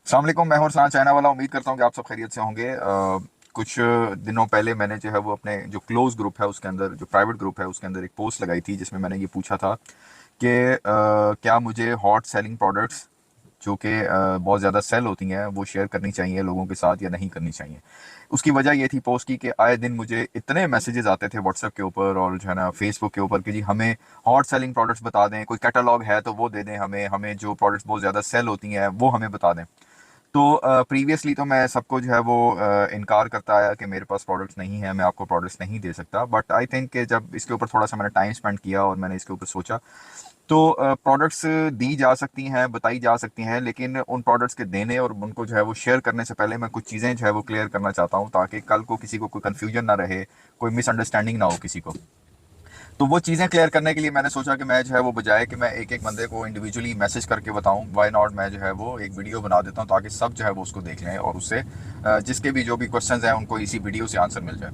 अस्सलाम वालेकुम, मैं हूं अरसान चाइना वाला। उम्मीद करता हूं कि आप सब खैरियत से होंगे। कुछ दिनों पहले मैंने जो है वो अपने जो क्लोज ग्रुप है उसके अंदर, जो प्राइवेट ग्रुप है उसके अंदर एक पोस्ट लगाई थी जिसमें मैंने ये पूछा था कि क्या मुझे हॉट सेलिंग प्रोडक्ट्स जो कि बहुत ज़्यादा सेल होती हैं वो शेयर करनी चाहिए लोगों के साथ या नहीं करनी चाहिए। उसकी वजह ये थी पोस्ट की कि आए दिन मुझे इतने मैसेजेस आते थे व्हाट्सएप के ऊपर और जो है ना फेसबुक के ऊपर कि जी हमें हॉट सेलिंग प्रोडक्ट्स बता दें, कोई कैटलॉग है तो वो दे दें, हमें हमें जो प्रोडक्ट्स बहुत ज़्यादा सेल होती हैं वो हमें बता दें। तो प्रीवियसली तो मैं सबको जो है वो इनकार करता आया कि मेरे पास प्रोडक्ट्स नहीं है, मैं आपको प्रोडक्ट्स नहीं दे सकता। बट आई थिंक कि जब इसके ऊपर थोड़ा सा मैंने टाइम स्पेंड किया और मैंने इसके ऊपर सोचा, तो प्रोडक्ट्स दी जा सकती हैं, बताई जा सकती हैं, लेकिन उन प्रोडक्ट्स के देने और उनको जो है वो शेयर करने से पहले मैं कुछ चीज़ें जो है वो क्लियर करना चाहता हूँ ताकि कल को किसी को कोई कन्फ्यूजन ना रहे, कोई मिसअंडरस्टैंडिंग ना हो किसी को। तो वो चीज़ें क्लियर करने के लिए मैंने सोचा कि मैं जो है वो बजाय कि मैं एक एक बंदे को इंडिविजुअली मैसेज करके बताऊं, वाई नॉट मैं जो है वो एक वीडियो बना देता हूं ताकि सब जो है वो उसको देख लें और उससे जिसके भी जो भी क्वेश्चंस हैं उनको इसी वीडियो से आंसर मिल जाए।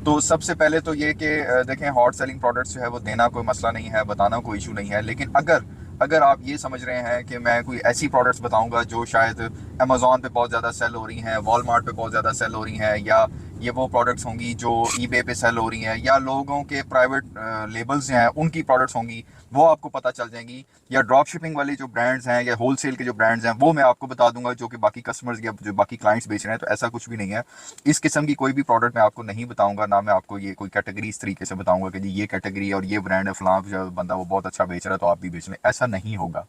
तो सबसे पहले तो ये कि देखें, हॉट सेलिंग प्रोडक्ट्स जो है वो देना कोई मसला नहीं है, बताना कोई इशू नहीं है, लेकिन अगर अगर आप ये समझ रहे हैं कि मैं कोई ऐसी प्रोडक्ट्स बताऊंगा जो शायद अमेजोन पे बहुत ज़्यादा सेल हो रही हैं, वॉलमार्ट पे बहुत ज़्यादा सेल हो रही हैं, या ये वो प्रोडक्ट्स होंगी जो ईबे पे सेल हो रही हैं, या लोगों के प्राइवेट लेबल्स हैं उनकी प्रोडक्ट्स होंगी, वो आपको पता चल जाएंगी, या ड्रॉप शिपिंग वाली जो ब्रांड्स हैं या होलसेल के जो ब्रांड्स हैं वो मैं आपको बता दूंगा जो कि बाकी कस्टमर्स या जो बाकी क्लाइंट्स बेच रहे हैं, तो ऐसा कुछ भी नहीं है। इस किस्म की कोई भी प्रोडक्ट मैं आपको नहीं बताऊंगा, ना मैं आपको ये कोई कैटेगरी इस तरीके से बताऊंगा कि जी ये कैटेगरी और ये ब्रांड है फलां जो बंदा वो बहुत अच्छा बेच रहा है तो आप भी बेच लें, ऐसा नहीं होगा।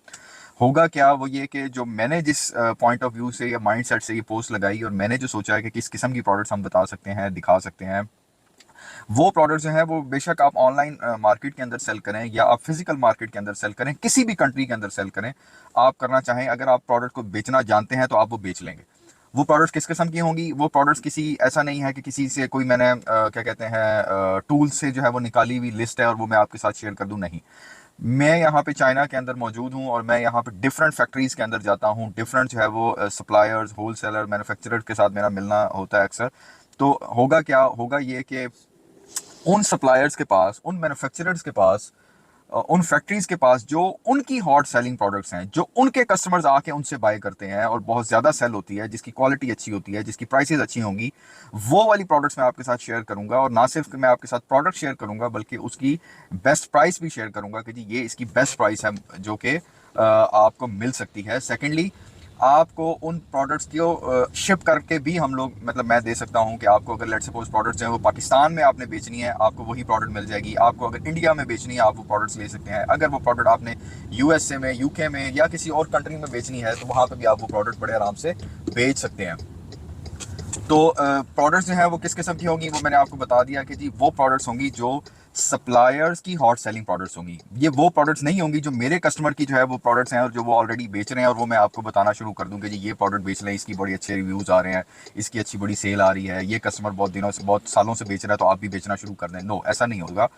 होगा क्या, वो ये कि जो मैंने जिस पॉइंट ऑफ व्यू से या माइंड सेट से ये पोस्ट लगाई और मैंने जो सोचा है कि किस किस्म की प्रोडक्ट्स हम बता सकते हैं, दिखा सकते हैं, वो प्रोडक्ट्स जो हैं वो बेशक आप ऑनलाइन मार्केट के अंदर सेल करें या आप फिजिकल मार्केट के अंदर सेल करें, किसी भी कंट्री के अंदर सेल करें, आप करना चाहें, अगर आप प्रोडक्ट को बेचना जानते हैं तो आप वो बेच लेंगे। वो प्रोडक्ट्स किस किस्म की होंगी, वो प्रोडक्ट्स किसी ऐसा नहीं है कि किसी से कोई मैंने क्या कहते हैं टूल से जो है वो निकाली हुई लिस्ट है और वो मैं आपके साथ शेयर कर दूं, नहीं। मैं यहाँ पे चाइना के अंदर मौजूद हूँ और मैं यहाँ पे डिफरेंट फैक्ट्रीज के अंदर जाता हूँ, डिफरेंट जो है वो सप्लायर्स, होलसेलर, मैन्युफैक्चरर के साथ मेरा मिलना होता है अक्सर। तो होगा क्या, होगा ये कि उन सप्लायर्स के पास, उन मैन्युफैक्चरर्स के पास, उन फैक्ट्रीज के पास जो उनकी हॉट सेलिंग प्रोडक्ट्स हैं, जो उनके कस्टमर्स आके उनसे बाय करते हैं और बहुत ज़्यादा सेल होती है, जिसकी क्वालिटी अच्छी होती है, जिसकी प्राइसेस अच्छी होंगी, वो वाली प्रोडक्ट्स मैं आपके साथ शेयर करूंगा। और ना सिर्फ मैं आपके साथ प्रोडक्ट शेयर करूंगा बल्कि उसकी बेस्ट प्राइस भी शेयर करूंगा कि जी ये इसकी बेस्ट प्राइस है जो कि आपको मिल सकती है। सेकेंडली, आपको उन प्रोडक्ट्स को शिप करके भी हम लोग, मतलब मैं दे सकता हूं कि आपको अगर लेट सपोज प्रोडक्ट्स हैं वो पाकिस्तान में आपने बेचनी है, आपको वही प्रोडक्ट मिल जाएगी। आपको अगर इंडिया में बेचनी है आप वो प्रोडक्ट्स ले सकते हैं। अगर वो प्रोडक्ट आपने यूएसए में, यूके में या किसी और कंट्री में बेचनी है तो वहां पर भी आप वो प्रोडक्ट बड़े आराम से बेच सकते हैं। तो प्रोडक्ट्स जो है वो किस किस्म की होंगी वो मैंने आपको बता दिया कि जी वो प्रोडक्ट्स होंगी जो सप्लायर्स की हॉट सेलिंग प्रोडक्ट्स होंगी। ये वो प्रोडक्ट्स नहीं होंगी जो मेरे कस्टमर की जो है वो प्रोडक्ट्स हैं और जो वो ऑलरेडी बेच रहे हैं और वो मैं आपको बताना शुरू कर दूं कि जी ये प्रोडक्ट बेच लें, इसकी बड़ी अच्छे रिव्यूज़ आ रहे हैं, इसकी अच्छी बड़ी सेल आ रही है, ये कस्टमर बहुत दिनों से, बहुत सालों से बेच रहा है तो आप भी बेचना शुरू कर दें। नो, ऐसा नहीं होगा।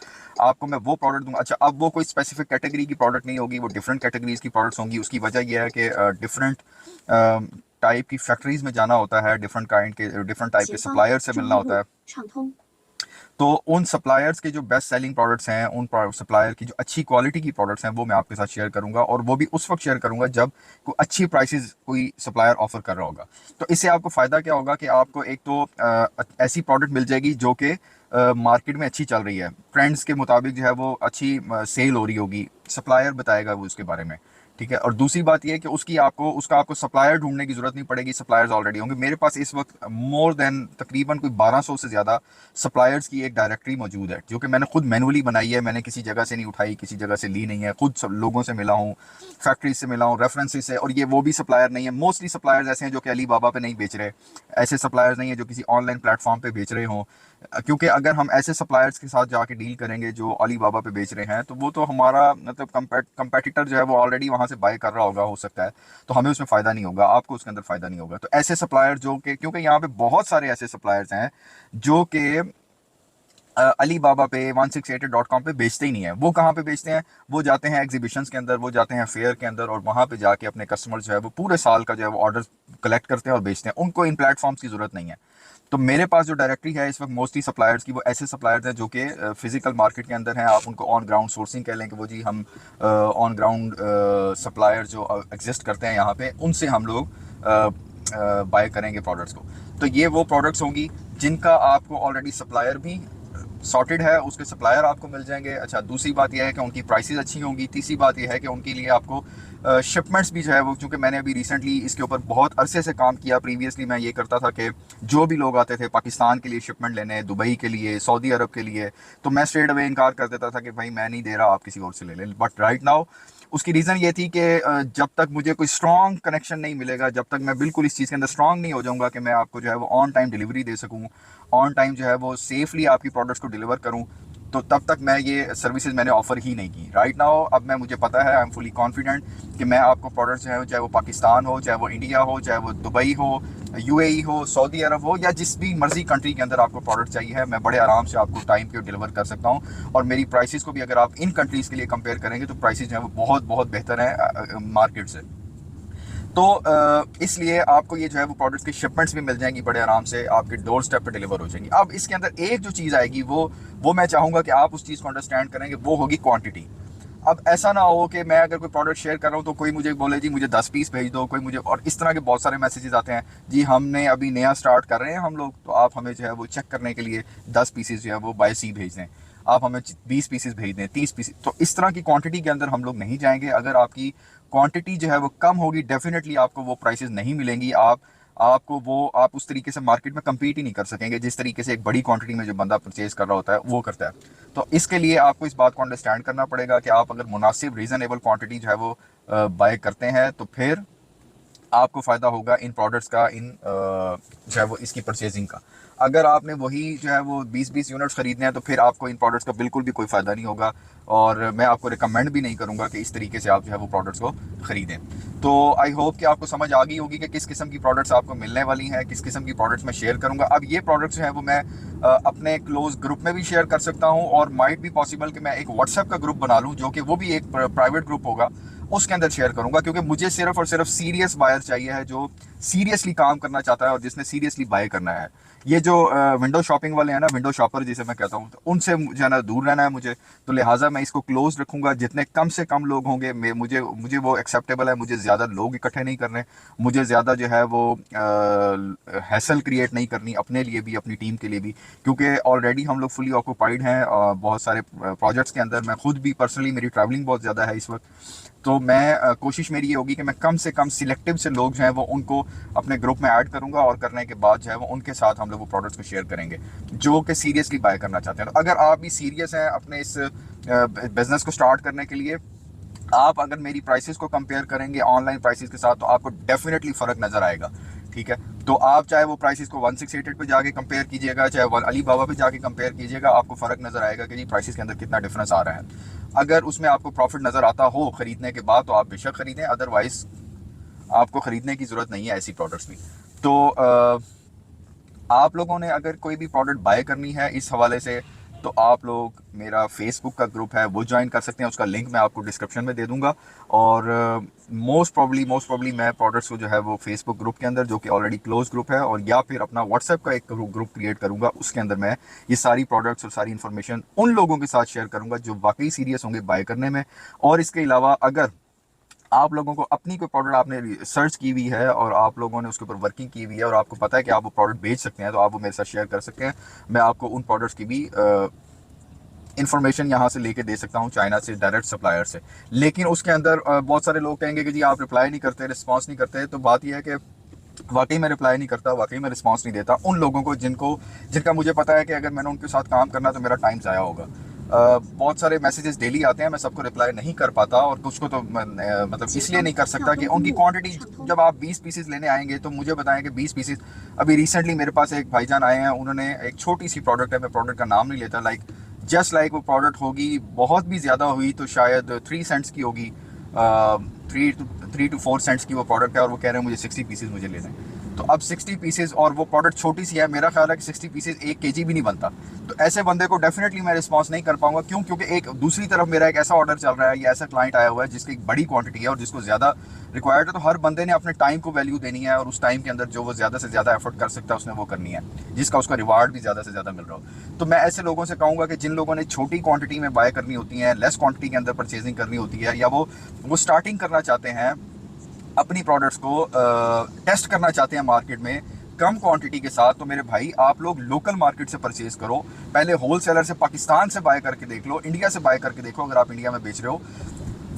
आपको मैं वो प्रोडक्ट दूंगा। अच्छा, अब वो कोई स्पेसिफिक कैटेगरी की प्रोडक्ट नहीं होगी, वो डिफरेंट कैटेगरीज की प्रोडक्ट्स होंगी। उसकी वजह यह है कि डिफरेंट टाइप की फैक्ट्रीज में जाना होता है, डिफरेंट टाइप के सप्लायर से मिलना होता है। तो उन सप्लायर्स के जो बेस्ट सेलिंग प्रोडक्ट्स हैं, उन सप्लायर की जो अच्छी क्वालिटी की प्रोडक्ट्स हैं वो मैं आपके साथ शेयर करूंगा, और वो भी उस वक्त शेयर करूंगा जब कोई अच्छी प्राइसेस कोई सप्लायर ऑफर कर रहा होगा। तो इससे आपको फ़ायदा क्या होगा कि आपको एक तो ऐसी प्रोडक्ट मिल जाएगी जो कि मार्केट में अच्छी चल रही है, ट्रेंड्स के मुताबिक जो है वो अच्छी सेल हो रही होगी, सप्लायर बताएगा वो उसके बारे में, ठीक है। और दूसरी बात यह है कि आपको सप्लायर ढूंढने की जरूरत नहीं पड़ेगी, सप्लायर्स ऑलरेडी होंगे। मेरे पास इस वक्त मोर देन तकरीबन कोई 1200 से ज़्यादा सप्लायर्स की एक डायरेक्टरी मौजूद है जो कि मैंने खुद मैनुअली बनाई है। मैंने किसी जगह से नहीं उठाई, किसी जगह से ली नहीं है, खुद सब लोगों से मिला हूँ, फैक्ट्री से मिला हूँ, रेफरेंसेस से। और ये वो भी सप्लायर नहीं है, मोस्टली सप्लायर्स ऐसे हैं जो कि अली बाबा पे नहीं बेच रहे, ऐसे सप्लायर्स नहीं है जो किसी ऑनलाइन प्लेटफॉर्म पे बेच रहे हों। क्योंकि अगर हम ऐसे सप्लायर्स के साथ जाके डील करेंगे जो अली बाबा पे बेच रहे हैं तो वो तो हमारा मतलब कंपेटिटर जो है वो ऑलरेडी वहां से बाय कर रहा होगा, हो सकता है, तो हमें उसमें फ़ायदा नहीं होगा, आपको उसके अंदर फ़ायदा नहीं होगा। तो ऐसे सप्लायर जो कि, क्योंकि यहाँ पे बहुत सारे ऐसे सप्लायर्स हैं जो कि अली बाबा पे 1688.com पे बेचते ही नहीं है। वो कहाँ पे बेचते हैं, वो जाते हैं एग्जीबिशंस के अंदर, वो जाते हैं फेयर के अंदर, और वहाँ पे जाके अपने कस्टमर जो है वो पूरे साल का जो है वो ऑर्डर कलेक्ट करते हैं और बेचते हैं। उनको इन प्लेटफॉर्म्स की ज़रूरत नहीं है। तो मेरे पास जो डायरेक्टरी है इस वक्त मोस्टली सप्लायर्स की, वो ऐसे सप्लायर्स हैं जो कि फिजिकल मार्केट के अंदर हैं। आप उनको ऑन ग्राउंड सोर्सिंग कह लें कि वो जी हम ऑन ग्राउंड सप्लायर जो एग्जिस्ट करते हैं यहाँ पे, उनसे हम लोग बाय करेंगे प्रोडक्ट्स को। तो ये वो प्रोडक्ट्स होंगी जिनका आपको ऑलरेडी सप्लायर भी सॉर्टेड है, उसके सप्लायर आपको मिल जाएंगे। अच्छा, दूसरी बात यह है कि उनकी प्राइसेस अच्छी होंगी। तीसरी बात यह है कि उनके लिए आपको शिपमेंट्स भी जो है वो, क्योंकि मैंने अभी रिसेंटली इसके ऊपर बहुत अरसे से काम किया। प्रीवियसली मैं ये करता था कि जो भी लोग आते थे पाकिस्तान के लिए शिपमेंट लेने, दुबई के लिए, सऊदी अरब के लिए, तो मैं स्ट्रेट अवे इनकार कर देता था कि भाई मैं नहीं दे रहा, आप किसी और से ले लें। बट राइट नाउ उसकी रीज़न ये थी कि जब तक मुझे कोई स्ट्रॉन्ग कनेक्शन नहीं मिलेगा, जब तक मैं बिल्कुल इस चीज़ के अंदर स्ट्रॉन्ग नहीं हो जाऊंगा कि मैं आपको जो है वो ऑन टाइम डिलीवरी दे सकूं, ऑन टाइम जो है वो सेफली आपकी प्रोडक्ट्स को डिलीवर करूं, तो तब तक मैं ये सर्विसेज मैंने ऑफर ही नहीं की। राइट नाउ अब मुझे पता है, आई एम फुली कॉन्फिडेंट कि मैं आपको प्रोडक्ट्स जो है, चाहे वो पाकिस्तान हो, चाहे वो इंडिया हो, चाहे वो दुबई हो, यूएई हो, सऊदी अरब हो, या जिस भी मर्जी कंट्री के अंदर आपको प्रोडक्ट चाहिए है, मैं बड़े आराम से आपको टाइम पे डिलीवर कर सकता हूँ। और मेरी प्राइसेस को भी अगर आप इन कंट्रीज़ के लिए कंपेयर करेंगे तो प्राइसेस जो है वो बहुत बहुत बेहतर है मार्केट से। तो इसलिए आपको ये जो है वो प्रोडक्ट्स की शिपमेंट्स भी मिल जाएंगी बड़े आराम से, आपके डोर स्टेप पे डिलीवर हो जाएंगी। अब इसके अंदर एक जो चीज़ आएगी वो मैं चाहूँगा कि आप उस चीज़ को अंडरस्टैंड करेंगे, वो होगी क्वांटिटी। अब ऐसा ना हो कि मैं अगर कोई प्रोडक्ट शेयर कर रहा हूँ तो कोई मुझे बोले जी मुझे 10 पीस भेज दो, कोई मुझे, और इस तरह के बहुत सारे मैसेजेस आते हैं जी हमने अभी नया स्टार्ट कर रहे हैं हम लोग, तो आप हमें जो है वो चेक करने के लिए 10 पीसेस जो है वो बाय सी भेज दें, आप हमें 20 पीसेस भेज दें, 30 पीसेस। तो इस तरह की क्वांटिटी के अंदर हम लोग नहीं जाएंगे। अगर आपकी क्वांटिटी जो है वो कम होगी, डेफिनेटली आपको वो प्राइसेस नहीं मिलेंगी, आप उस तरीके से मार्केट में कम्पीट ही नहीं कर सकेंगे जिस तरीके से एक बड़ी क्वांटिटी में जो बंदा परचेज कर रहा होता है वो करता है। तो इसके लिए आपको इस बात को अंडरस्टैंड करना पड़ेगा कि आप अगर मुनासिब रीज़नेबल क्वांटिटी जो है वो बाय करते हैं तो फिर आपको फ़ायदा होगा इन प्रोडक्ट्स का, इन जो है वो इसकी परचेजिंग का। अगर आपने वही जो है वो 20-20 यूनिट्स ख़रीदने हैं तो फिर आपको इन प्रोडक्ट्स का बिल्कुल भी कोई फ़ायदा नहीं होगा, और मैं आपको रिकमेंड भी नहीं करूँगा कि इस तरीके से आप जो है वो प्रोडक्ट्स को ख़रीदें। तो आई होप कि आपको समझ आ गई होगी कि किस किस्म की प्रोडक्ट्स आपको मिलने वाली हैं, किस किस्म की प्रोडक्ट्स मैं शेयर करूँगा। अब ये प्रोडक्ट्स जो है वो मैं अपने क्लोज ग्रुप में भी शेयर कर सकता हूँ, और माइट भी पॉसिबल कि मैं एक व्हाट्सएप का ग्रुप बना लूँ जो कि वो भी एक प्राइवेट ग्रुप होगा, उसके अंदर शेयर करूंगा, क्योंकि मुझे सिर्फ और सिर्फ सीरियस बायर चाहिए है जो सीरियसली काम करना चाहता है और जिसने सीरियसली बाय करना है। ये जो विंडो शॉपिंग वाले हैं ना, विंडो शॉपर जिसे मैं कहता हूँ, तो उनसे जो है ना दूर रहना है मुझे। तो लिहाजा मैं इसको क्लोज रखूंगा, जितने कम से कम लोग होंगे मुझे वो एक्सेप्टेबल है। मुझे ज़्यादा लोग इकट्ठे नहीं करने, मुझे ज़्यादा जो है वो हैसल क्रिएट नहीं करनी अपने लिए भी, अपनी टीम के लिए भी, क्योंकि ऑलरेडी हम लोग फुली ऑक्यूपाइड हैं बहुत सारे प्रोजेक्ट्स के अंदर। मैं खुद भी पर्सनली, मेरी ट्रैवलिंग बहुत ज़्यादा है इस वक्त, तो मैं कोशिश मेरी ये होगी कि मैं कम से कम सिलेक्टिव से लोग जो हैं वो उनको अपने ग्रुप में ऐड करूंगा, और करने के बाद जो है वो उनके साथ हम लोग वो प्रोडक्ट्स को शेयर करेंगे जो कि सीरियसली बाय करना चाहते हैं। तो अगर आप भी सीरियस हैं अपने इस बिजनेस को स्टार्ट करने के लिए, आप अगर मेरी प्राइसेस को कंपेयर करेंगे ऑनलाइन प्राइसेस के साथ तो आपको डेफिनेटली फ़र्क नज़र आएगा। ठीक है, तो आप चाहे वो प्राइसेस को 1688 पे जाके कंपेयर कीजिएगा, चाहे अली बाबा पे जाके कंपेयर कीजिएगा, आपको फ़र्क नज़र आएगा कि जी प्राइसेस के अंदर कितना डिफरेंस आ रहा है। अगर उसमें आपको प्रॉफिट नज़र आता हो ख़रीदने के बाद तो आप बेशक ख़रीदें, अदरवाइज़ आपको ख़रीदने की ज़रूरत नहीं है ऐसी प्रोडक्ट्स भी। तो आप लोगों ने अगर कोई भी प्रोडक्ट बाय करनी है इस हवाले से, तो आप लोग मेरा फेसबुक का ग्रुप है वो ज्वाइन कर सकते हैं, उसका लिंक मैं आपको डिस्क्रिप्शन में दे दूंगा। और मोस्ट प्रॉब्ली मैं प्रोडक्ट्स को जो है वो फेसबुक ग्रुप के अंदर, जो कि ऑलरेडी क्लोज ग्रुप है, और या फिर अपना व्हाट्सएप का एक ग्रुप क्रिएट करूंगा, उसके अंदर मैं ये सारी प्रोडक्ट्स और सारी इन्फॉर्मेशन उन लोगों के साथ शेयर करूंगा जो वाकई सीरियस होंगे बाय करने में। और इसके अलावा अगर आप लोगों को अपनी कोई प्रोडक्ट आपने सर्च की हुई है और आप लोगों ने उसके ऊपर वर्किंग की हुई है और आपको पता है कि आप वो प्रोडक्ट बेच सकते हैं, तो आप वो मेरे साथ शेयर कर सकते हैं। मैं आपको उन प्रोडक्ट्स की भी इन्फॉर्मेशन यहाँ से लेके दे सकता हूँ, चाइना से डायरेक्ट सप्लायर से। लेकिन उसके अंदर बहुत सारे लोग कहेंगे कि जी आप रिप्लाई नहीं करते, रिस्पॉन्स नहीं करते। तो बात यह है कि वाकई मैं रिप्लाई नहीं करता, वाकई मैं रिस्पॉन्स नहीं देता उन लोगों को जिनका मुझे पता है कि अगर मैंने उनके साथ काम करना तो मेरा टाइम ज़ाया होगा। बहुत सारे मैसेजेस डेली आते हैं, मैं सबको रिप्लाई नहीं कर पाता, और कुछ को तो मतलब इसलिए नहीं कर सकता कि उनकी क्वांटिटी, जब आप 20 पीसेस लेने आएंगे तो मुझे बताएं कि 20 पीसेस। अभी रिसेंटली मेरे पास एक भाईजान आए हैं, उन्होंने एक छोटी सी प्रोडक्ट है, मैं प्रोडक्ट का नाम नहीं लेता, जस्ट लाइक वो प्रोडक्ट होगी, बहुत भी ज़्यादा हुई तो शायद 3 सेंट्स की होगी, 3 to 4 सेंट्स की वो प्रोडक्ट है, और वो कह रहे हैं मुझे 60 पीसेस मुझे ले दें। तो अब 60 पीसेस, और वो प्रोडक्ट छोटी सी है, मेरा ख्याल है कि 60 पीसेस 1 kg भी नहीं बनता। तो ऐसे बंदे को डेफिनेटली मैं रिस्पांस नहीं कर पाऊंगा। क्यों? क्योंकि एक दूसरी तरफ मेरा एक ऐसा ऑर्डर चल रहा है या ऐसा क्लाइंट आया हुआ है जिसकी एक बड़ी क्वांटिटी है और जिसको ज़्यादा रिक्वायर्ड है। तो हर बंदे ने अपने टाइम को वैल्यू देनी है, और उस टाइम के अंदर जो वो ज़्यादा से ज़्यादा एफर्ट कर सकता है उसने वो करनी है, जिसका उसका रिवार्ड भी ज़्यादा से ज़्यादा मिल रहा हो। तो मैं ऐसे लोगों से कहूँगा कि जिन लोगों ने छोटी क्वांटिटी में बाय करनी होती है, लेस क्वांटिटी के अंदर परचेजिंग करनी होती है, या वो स्टार्टिंग करना चाहते हैं, अपनी प्रोडक्ट्स को टेस्ट करना चाहते हैं मार्केट में कम क्वांटिटी के साथ, तो मेरे भाई आप लोग लोकल मार्केट से परचेज करो। पहले होल सेलर से पाकिस्तान से बाय करके देख लो, इंडिया से बाय करके देखो, अगर आप इंडिया में बेच रहे हो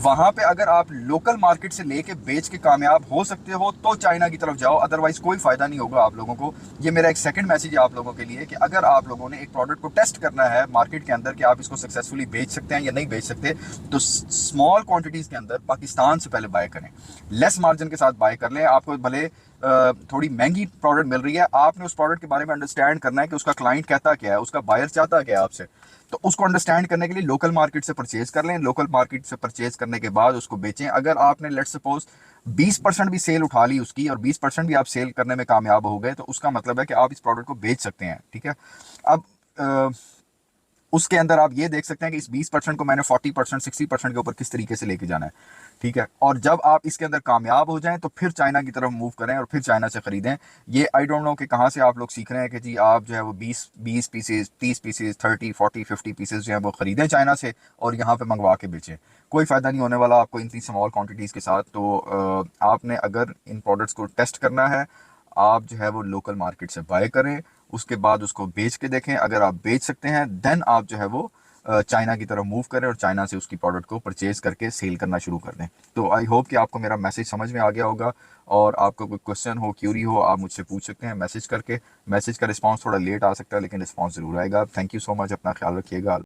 वहां पे अगर आप लोकल मार्केट से लेके बेच के कामयाब हो सकते हो तो चाइना की तरफ जाओ, अदरवाइज कोई फायदा नहीं होगा आप लोगों को। ये मेरा एक सेकंड मैसेज है आप लोगों के लिए कि अगर आप लोगों ने एक प्रोडक्ट को टेस्ट करना है मार्केट के अंदर कि आप इसको सक्सेसफुली बेच सकते हैं या नहीं बेच सकते, तो स्मॉल क्वांटिटीज के अंदर पाकिस्तान से पहले बाय करें, लेस मार्जिन के साथ बाय कर लें। आपको भले थोड़ी महंगी प्रोडक्ट मिल रही है, आपने उस प्रोडक्ट के बारे में अंडरस्टैंड करना है कि उसका क्लाइंट कहता क्या है, उसका बायर चाहता क्या है आपसे, तो उसको अंडरस्टैंड करने के लिए लोकल मार्केट से परचेज कर लें। लोकल मार्केट से परचेज करने के बाद उसको बेचें। अगर आपने लेट्स सपोज 20% भी सेल उठा ली उसकी और 20% भी आप सेल करने में कामयाब हो गए, तो उसका मतलब है कि आप इस प्रोडक्ट को बेच सकते हैं, ठीक है। अब उसके अंदर आप ये देख सकते हैं कि इस 20% को मैंने 40% 60% के ऊपर किस तरीके से लेके जाना है, ठीक है। और जब आप इसके अंदर कामयाब हो जाएं तो फिर चाइना की तरफ मूव करें और फिर चाइना से खरीदें। ये आई डोंट नो कि कहाँ से आप लोग सीख रहे हैं कि जी आप जो है वो 20 पीसेज 30 पीसेज 30 40 50 पीसेज जो है वो खरीदें चाइना से और यहाँ पे मंगवा के बेचें। कोई फ़ायदा नहीं होने वाला आपको इतनी स्मॉल क्वान्टिटीज़ के साथ। तो आपने अगर इन प्रोडक्ट्स को टेस्ट करना है, आप जो है वो लोकल मार्केट से बाय करें, उसके बाद उसको बेच के देखें। अगर आप बेच सकते हैं देन आप जो है वो चाइना की तरफ मूव करें और चाइना से उसकी प्रोडक्ट को परचेज करके सेल करना शुरू कर दें। तो आई होप कि आपको मेरा मैसेज समझ में आ गया होगा, और आपको कोई क्वेश्चन हो, क्यूरी हो, आप मुझसे पूछ सकते हैं मैसेज करके। मैसेज का रिस्पांस थोड़ा लेट आ सकता है लेकिन रिस्पांस ज़रूर आएगा। थैंक यू सो मच, अपना ख्याल रखिएगा।